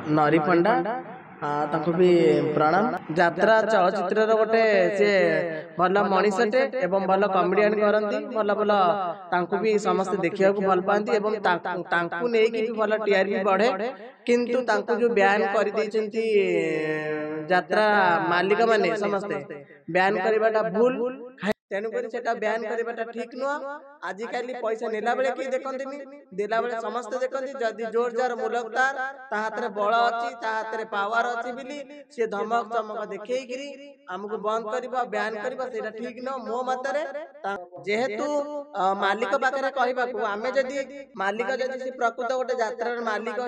नरी पंडा तांको भी प्रणाम। यात्रा चलचित्र गोटे सी भल मनीषटे एवं भल कमेडियन करती भल भल तांको भी समस्त देखा भल पाती एवं तांको नेकी भी भल टीआरपी बढ़े किंतु तांको जो बैन कर देइछंती यात्रा मालिक माने समस्ते बैन करवाटा भूल तेणुक बैन करवाटा ठीक नुह। आजिकल पैसा नेला बेले कि देखती देला बेले समस्ते देखती जदि जोर जार मुलक तार ता हाथ में बल अच्छी ता हाथ में पावर अच्छी बोली सी धमक चमक देखी आमको बंद कर बैन कर ठीक न मो मतरे जेहेतु मालिक पाखे कहवाकू आम जदि मालिक जदि से प्रकृत गोटे यात्रार मालिक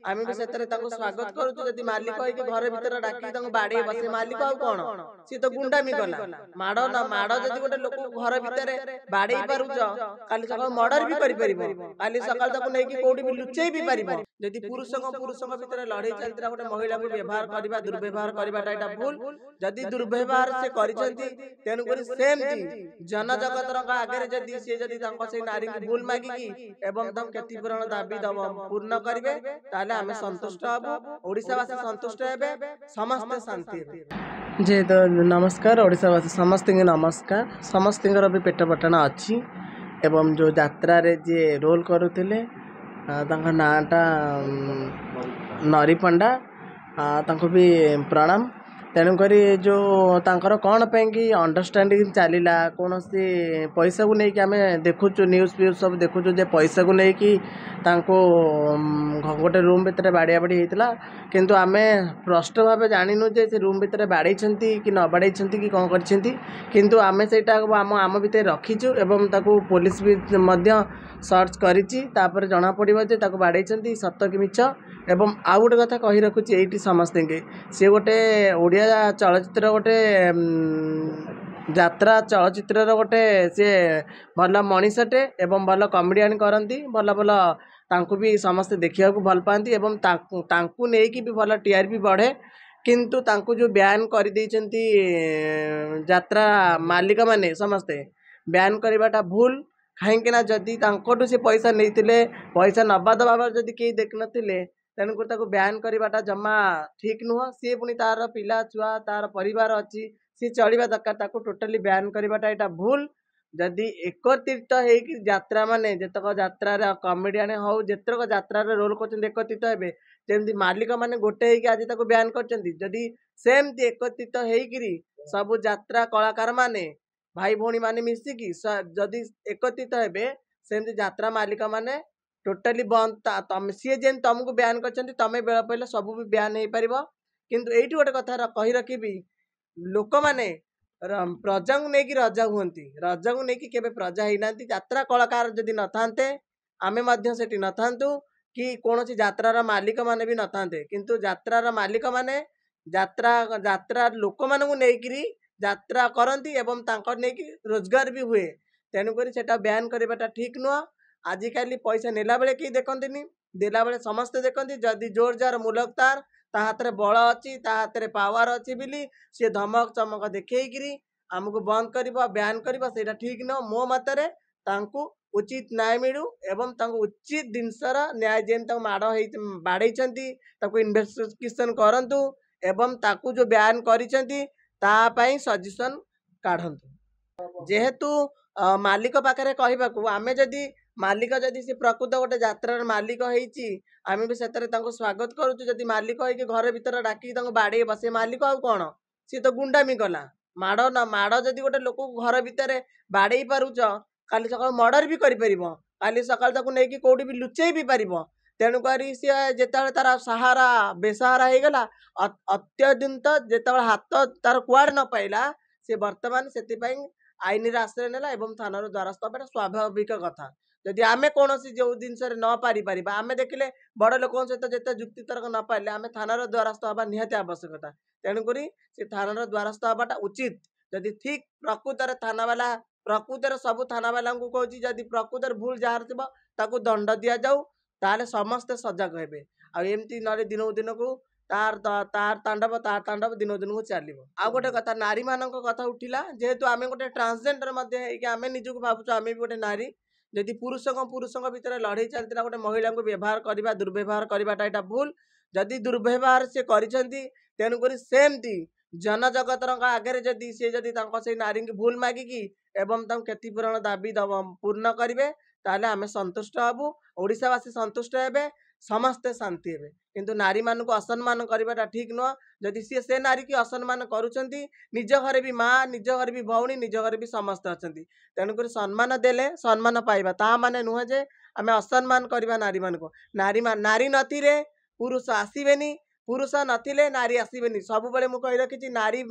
आम भी से स्वागत करुचु। जदि मालिक होगी घर भीतर डाकी बाड़े बसे मालिक आउ कौन सी तो गुंडामी गला माड़ न माड़ जदि गोटे लोक घर भितर बाड़े पारुच काली सकाल मर्डर भी करिपरिबो काली सकाल ताको नेकी कोडी भी लुचेई भी परिबो। जदि पुरुषक भितर लड़ाई चलता गोटे महिला को व्यवहार करबा दुर्व्यवहार करबाटा एटा भूल। जदि दुर्व्यवहार से करिसेंती तेनु करी सेमती जन जगतर आगे जदि से जदि तांको से नारी को भूल मागी एवं तम क्षतिपूरण दाबी दम पूर्ण करिवे ताले आमे संतुष्ट हबु ओडिसावासी संतुष्ट हेबे समस्त शांति हेबे। जे तो नमस्कार ओडिसावासी समस्त नमस्कार समस्त भी पेट पटना अच्छी एवं जो यात्रा रे जे रोल करुले नाटा नरी पंडा तांको भी प्रणाम। तेणुक जो तांकर कौन कि अंडरस्टैंडिंग चलला कौन सी पैसा को लेकिन आम देखुचु न्यूज फ्यूज सब देखुचु जे पैसा को लेकिन गोटे रूम भितर बाड़िया बाड़ी होता किंतु आम प्रष्ट भाव जानू जे से रूम भितर बाड़े कि न बाड़े कि कौन किंतु आम से आम भितर रखीचु एवं ताकू पुलिस भी सर्च करिछि तापर जना पड़िबो जे ताकू बाड़े सत कि मिछ। एवं आउ गोटे कथा कही रखुची ये समस्ते सी गोटे ओडिया चलचित्र गोटे यात्रा चलचित्र गोटे सी भल मनीषटे एवं भल कमेडियन करती भल भल तांको भी समस्ते देखा भल पाती एवं तांको नेकी भी भल टीआरपी बढ़े किंतु तांको जो बैन कर देइछंती यात्रा मालिक माने समस्ते बैन करवाटा भूल। कहीं जदि तांकोटू से पैसा नहीं पैसा नबा दबा जदि कहीं देख नथिले तेणुक बैन करवाटा जमा ठीक नुह। सी पुणी तार पिला छुआ तार परिवार अच्छी सी चलवा दरकार ताको टोटाली बैन करवाटा एटा भूल। जदि एकत्रित होगी यात्रा माने जेतक यात्रा कमेडियन हो जेतक यात्रा रोल कर एकत्रित हे जमी मालिक मैंने गोटे आज बैन कर सेमती एकत्रित होगी सब यात्रा कलाकार माने भाई भौणी माने मिसिकी जदि एकत्रित हे सेमती यात्रा मालिक माने टोटाली बंद तम सी जेन तुमको बैन कर तमें बेल पड़े सब भी बैन हो पार किंतु ये गोटे कथा कही रखी लोक मैंने प्रजा को लेकिन रजा हूँ रजा को लेकिन केबे प्रजा होना यात्रा कलाकार जदि न थांते आमे मध्य सेठी न थांतु कि कौन यात्रार मालिक माने भी न थांते किंतु यात्रार मालिक माने यात्रा लोक मानू नहीं यात्रा करती एवं रोजगार भी हुए तेणुक बैन करवाटा ठीक नुह। आजिकल पैसा नेला बेले कि देखती देला बेले समस्ते देखती जदि जोर जार मुलक तार ता हाथ में बल अच्छी ता हाथ में पावर अच्छी बोली सी धमक चमक देखी आमको बंद कर बैन कर ठीक न मो मतरे तांको उचित न्याय मिलू एवं उचित जिनसर न्याय जेन माड़ बाड़े इन्वेस्टिगेशन करंतु एवं ताकू जो बैन कर सजेशन काढ़ंतु। जेहेतु मालिक पाखे कहवाकू आम जदि मालिक जदि से प्रकृत गोटे यात्रार मालिक आम भी से स्वागत करुचु। जदि मालिक होगी घर भीतर डाकी बाड़े बसे मालिक आउ कौन सी तो गुंडामी गला माड़ न माड़ जदि गोटे लोक घर भीतर बाड़े पारुच काली सकाल मर्डर भी करिपरिबो काली सकाल ताकू नेकी कोडी भी लुचेई भी पारिबो। तेणुक सी जेतेबेले तार सहारा बेसहारा हो गला अत्यधिक जेतेबेले हाथ तार कुआड़ न पाइला सी वर्तमान से आईन आश्रय नेला एवं थानार द्वारस्थ हवा स्वाभाविक कथा। जदि आम कौन जो जिनस न पारि पारिबा आम देखिले बड़ लोक सहित जिते जुक्ति तर्क न पारे आम थानार द्वारस्थ हवा निहाती आवश्यकता। तेणुक से थानार द्वारस्थ हवाटा उचित जदि ठीक प्रकृतर थाना वाला प्रकृतर सब थाना वाला को कहूँ जदि प्रकृतर भूल जार थी ताकू दंड दि जाऊ ताले समस्ते सजग हेबे आमती ना दिनकू दिन को तार तांडव दिन दिन को चलो। आ गोटे कथा नारी मान कथा उठिला जेहेतु आम गोटे ट्रांसजेंडर आम निजक भावुँ आम भी गोटे नारी जदि पुरुष भितर लड़ाई चलता गोटे महिला को व्यवहार करवा दुर्व्यवहार करवाटा एटा भूल। जदि दुर्व्यवहार से करिसेंती तेणुकरी सेमती जनजगतर आगे जदि सी जदि से नारी की भूल मागिकी एवं क्षतिपूरण दाबी पूर्ण करेंगे ताले आम संतुष्ट हबु ओडिशावासी संतुष्ट हेबे समस्ते शांति हेबे किंतु नारी मान को असम्मान करवाटा ठीक नुह जदि सी से नारी की असम्मान करुँच निज घरे भी माँ निज घरे भी भौणी निज घरे भी समस्ते अच्छा तेणुक सम्मान देले सम्मान पाइबा ता माने नुह जे आम असम्मान करवा नारी मान को नारी नथिले पुरुष आसबेनी पुरुष नथिले नारी आसबेनी सब बेले मुझे कही रखी नारी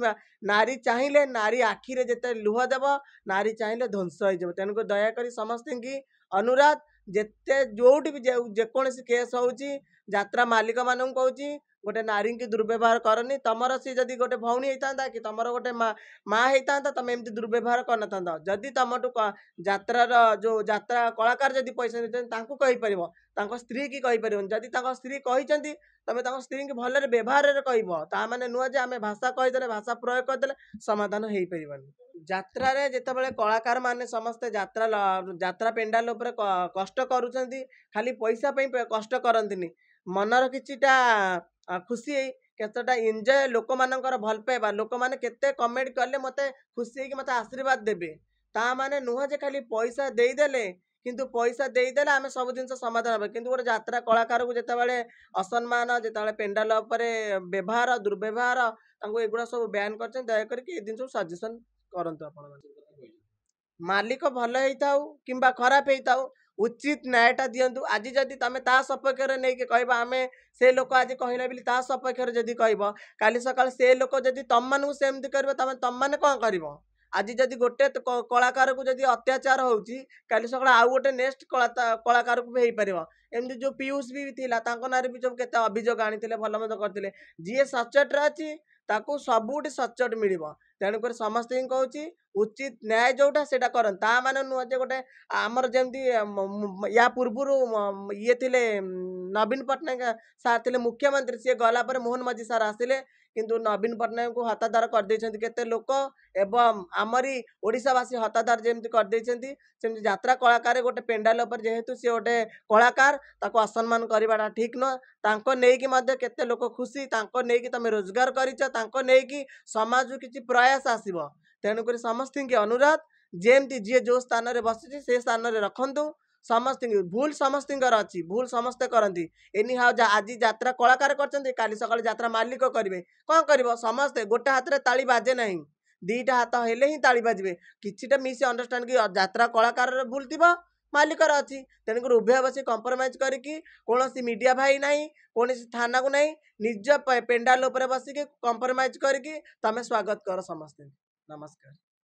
नारी चाहिए नारी आखिरे जिते लुह देव नारी चाहिए ध्वंस हो तेणुक दयाकोरी समस्त की अनुरोध जिते जोटी भी जेकोसी केस होची यात्रा मालिक मान कहूँ गोटे नारी की दुर्व्यवहार करनी तमर सी जदि गोटे भौणी होता कि तुम गोटे माँ होता तुम एमती दुर्व्यवहार कर ना जदि तुमठू यात्रार जो यात्रा कलाकार जदि पैसा नहीं स्त्री की कहीपर जदि स्त्री कहते तुम स्त्री की भल व्यवहार कह मैंने नुह जे आम भाषा कहीदे भाषा प्रयोग करदे समाधान हो पारनि यात्रा जितेबाला कलाकार मैंने समस्ते यात्रा पेंडाल कष्ट करुँच खाली पैसा कष्ट करती मनर किछिटा खुशी केतटा एंजॉय लोक मानकर भल पाइबा लोक मैंने केते कमेंट कले मत खुशी मत आशीर्वाद देवे ता माने नुह जे खाली पैसा देदेले किंतु पैसा देदेले आम सब जिन समाधान हे किंतु गोटे यात्रा कलाकार को जितेबाला असम्मान जिते पेंडाल व्यवहार दुर्व्यवहार एगुड़ा सब बैन कर दयाकोर जिन सजेसन करंतु आपण मालिक भल होता कि खराब होता उचित न्यायटा दिंतु आज जदि तुम ता सपक्ष नहीं कह आम से लोक आज कहला बोली ता सपक्ष जदि कह काली सकाल से लोक जदि तुम मानू सेमती कर तुम मैंने कौन कर आज जदि गोटे कलाकार को जदि अत्याचार होची काली सकाल आउ गोटे नेक्स्ट कलाकार को भी हो पार एमती जो पीयूष भी थिला ना भी सब केते अभियोग आनी भल मत करते जी सचोट अच्छी ताकू सबुठ सचोट मिल तेणुक समस्त कहूँ उचित न्याय जोटा से करता मान नुह जे गोटे आमर जमी या पूर्वर ये थे नवीन पट्टनायक सार थे मुख्यमंत्री सी गला मोहन मजी सार आसिले किंतु नवीन पट्टनायक को हतादार करदे केते लोक एवं आमरी ओडिशावासी हतादार जमी करदे यात्रा कलाकार गोटे पेंडाल जेहेतु सी गोटे कलाकार ताको असम्मान करवाटा ठीक नुह नहीं केते लोक खुशी नहीं तुम रोजगार कर समाज किसी प्रयास आसब तेणुक समस्त की अनुरोध जेमती जी जो स्थान में बसी से स्थान में रखु समस्त भूल समस्त अच्छी भूल समस्ते करती एनी हाउ आज यात्रा कलाकार कर सका यात्रा मालिक करेंगे कौन कर समस्ते गोटे हाथ में ताली बाजे ना दीटा हाथ हेले ही ताली बाजे किटा मिस अंडरस्टांड कि यात्रा कलाकार भूल थी मालिकर अच्छी तेणुक उभय बस कंप्रोमाइज करके कौन मीडिया भाई ना कौन थाना को नहीं निज पेंडाल बसिक कंप्रोमाइज करके तुम स्वागत कर समस्ते नमस्कार।